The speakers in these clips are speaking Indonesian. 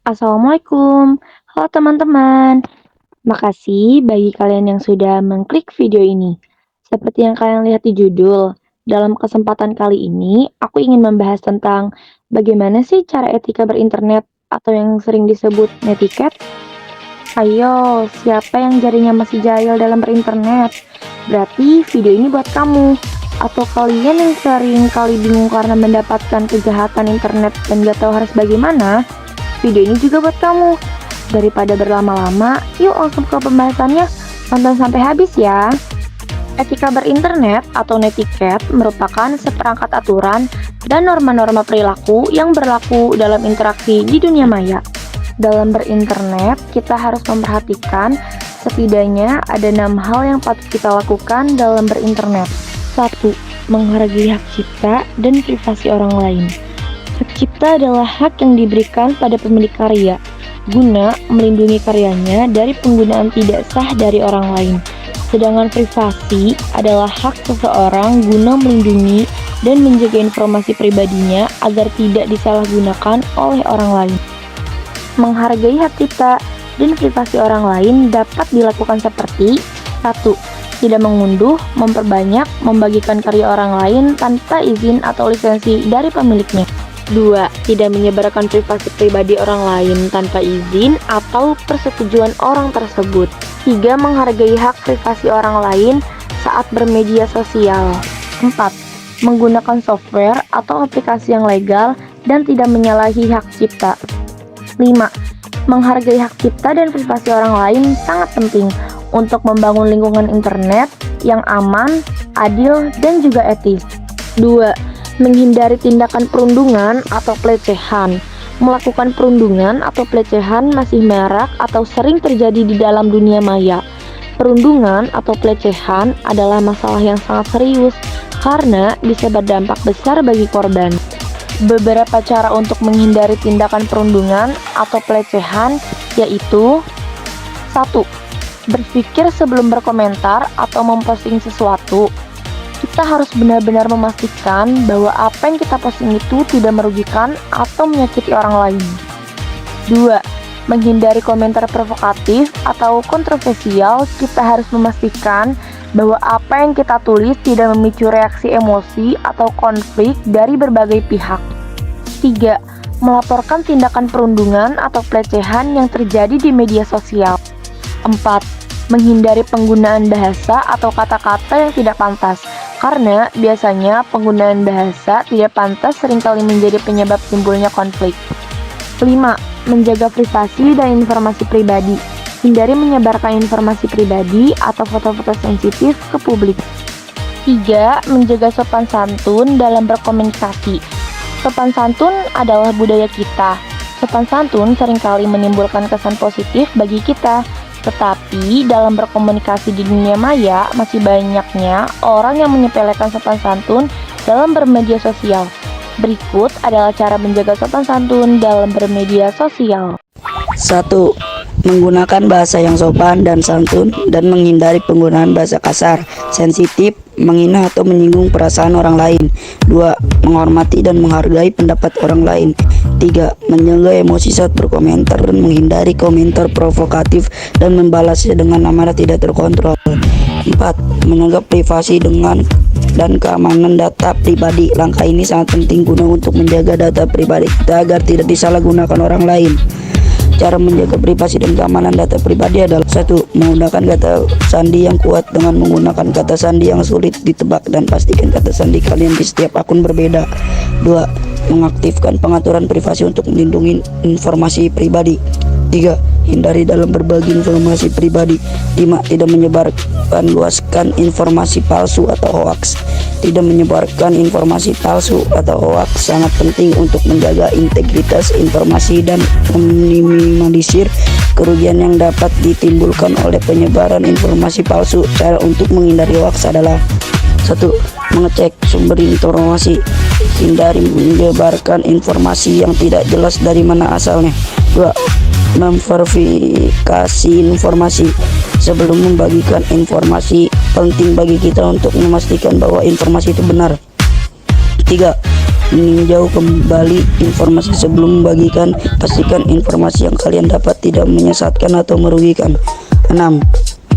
Assalamualaikum. Halo teman-teman. Makasih bagi kalian yang sudah mengklik video ini. Seperti yang kalian lihat di judul, dalam kesempatan kali ini aku ingin membahas tentang bagaimana sih cara etika berinternet atau yang sering disebut netiquette. Ayo, siapa yang jarinya masih jahil dalam berinternet? Berarti video ini buat kamu. Atau kalian yang sering kali bingung karena mendapatkan kejahatan internet dan gak tahu harus bagaimana? Video ini juga buat kamu. Daripada berlama-lama, yuk langsung ke pembahasannya. Tonton sampai habis ya. Etika berinternet atau netiquette merupakan seperangkat aturan dan norma-norma perilaku yang berlaku dalam interaksi di dunia maya. Dalam berinternet, kita harus memperhatikan setidaknya ada 6 hal yang patut kita lakukan dalam berinternet. 1. Menghargai hak cipta dan privasi orang lain. Hak cipta adalah hak yang diberikan pada pemilik karya, guna melindungi karyanya dari penggunaan tidak sah dari orang lain. Sedangkan privasi adalah hak seseorang guna melindungi dan menjaga informasi pribadinya agar tidak disalahgunakan oleh orang lain. Menghargai hak cipta dan privasi orang lain dapat dilakukan seperti 1. Tidak mengunduh, memperbanyak, membagikan karya orang lain tanpa izin atau lisensi dari pemiliknya. 2. Tidak menyebarkan privasi pribadi orang lain tanpa izin atau persetujuan orang tersebut. 3. Menghargai hak privasi orang lain saat bermedia sosial. 4. Menggunakan software atau aplikasi yang legal dan tidak menyalahi hak cipta. 5. Menghargai hak cipta dan privasi orang lain sangat penting untuk membangun lingkungan internet yang aman, adil, dan juga etis. 2. Menghindari tindakan perundungan atau pelecehan. Melakukan perundungan atau pelecehan masih marak atau sering terjadi di dalam dunia maya. Perundungan atau pelecehan adalah masalah yang sangat serius karena bisa berdampak besar bagi korban. Beberapa cara untuk menghindari tindakan perundungan atau pelecehan yaitu 1. Berpikir sebelum berkomentar atau memposting sesuatu. Kita harus benar-benar memastikan bahwa apa yang kita posting itu tidak merugikan atau menyakiti orang lain. 2. Menghindari komentar provokatif atau kontroversial. Kita harus memastikan bahwa apa yang kita tulis tidak memicu reaksi emosi atau konflik dari berbagai pihak. 3. Melaporkan tindakan perundungan atau pelecehan yang terjadi di media sosial. 4. Menghindari penggunaan bahasa atau kata-kata yang tidak pantas, karena biasanya penggunaan bahasa tidak pantas seringkali menjadi penyebab timbulnya konflik. 5. Menjaga privasi dan informasi pribadi. Hindari menyebarkan informasi pribadi atau foto-foto sensitif ke publik. 3. Menjaga sopan santun dalam berkomunikasi. Sopan santun adalah budaya kita. Sopan santun seringkali menimbulkan kesan positif bagi kita. Tetapi dalam berkomunikasi di dunia maya masih banyaknya orang yang menyepelekan sopan santun dalam bermedia sosial. Berikut adalah cara menjaga sopan santun dalam bermedia sosial. 1. Menggunakan bahasa yang sopan dan santun dan menghindari penggunaan bahasa kasar, sensitif, menghina atau menyinggung perasaan orang lain. 2. Menghormati dan menghargai pendapat orang lain. 3. Menjaga emosi saat berkomentar dan menghindari komentar provokatif dan membalasnya dengan amarah tidak terkontrol. 4. Menjaga privasi dan keamanan data pribadi. Langkah ini sangat penting guna untuk menjaga data pribadi kita agar tidak disalahgunakan orang lain. Cara menjaga privasi dan keamanan data pribadi adalah 1. Menggunakan kata sandi yang kuat dengan menggunakan kata sandi yang sulit ditebak dan pastikan kata sandi kalian di setiap akun berbeda. 2. Mengaktifkan pengaturan privasi untuk melindungi informasi pribadi. 3. Hindari dalam berbagi informasi pribadi. 5. Tidak menyebarkan luaskan informasi palsu atau hoaks. Tidak menyebarkan informasi palsu atau hoaks sangat penting untuk menjaga integritas informasi dan meminimalisir kerugian yang dapat ditimbulkan oleh penyebaran informasi palsu. Cara untuk menghindari hoaks adalah 1. Mengecek sumber informasi. Hindari menyebarkan informasi yang tidak jelas dari mana asalnya. 2. Memverifikasi informasi. Sebelum membagikan informasi, penting bagi kita untuk memastikan bahwa informasi itu benar. 3. Meninjau kembali informasi sebelum membagikan. Pastikan informasi yang kalian dapat tidak menyesatkan atau merugikan. 6.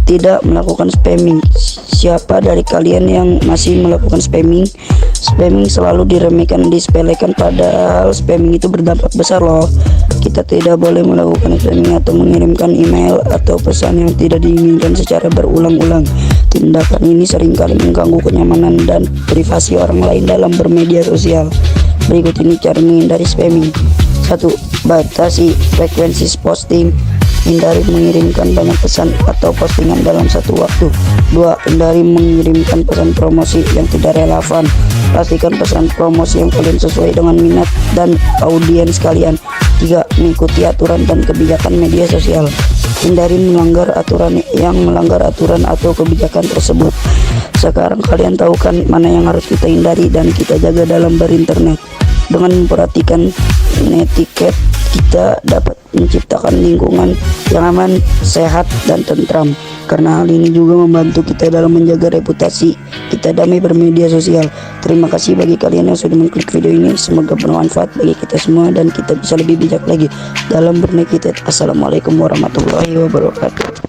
Tidak melakukan spamming. Siapa dari kalian yang masih melakukan spamming? Spamming selalu diremehkan, disepelekan, padahal spamming itu berdampak besar loh. Kita tidak boleh melakukan spamming atau mengirimkan email atau pesan yang tidak diinginkan secara berulang-ulang. Tindakan ini seringkali mengganggu kenyamanan dan privasi orang lain dalam bermedia sosial. Berikut ini cara menghindari spamming. 1. Batasi frekuensi posting. Hindari mengirimkan banyak pesan atau postingan dalam satu waktu. 2. Hindari mengirimkan pesan promosi yang tidak relevan. Pastikan pesan promosi yang kalian sesuai dengan minat dan audiens kalian. 3. Mengikuti aturan dan kebijakan media sosial. Hindari melanggar aturan atau kebijakan tersebut. Sekarang kalian tahu kan mana yang harus kita hindari dan kita jaga dalam berinternet. Dengan memperhatikan netiquette, kita dapat menciptakan lingkungan yang aman, sehat, dan tentram. Karena hal ini juga membantu kita dalam menjaga reputasi kita damai bermedia sosial. Terima kasih bagi kalian yang sudah mengklik video ini. Semoga bermanfaat bagi kita semua dan kita bisa lebih bijak lagi dalam bernetiquette. Assalamualaikum warahmatullahi wabarakatuh.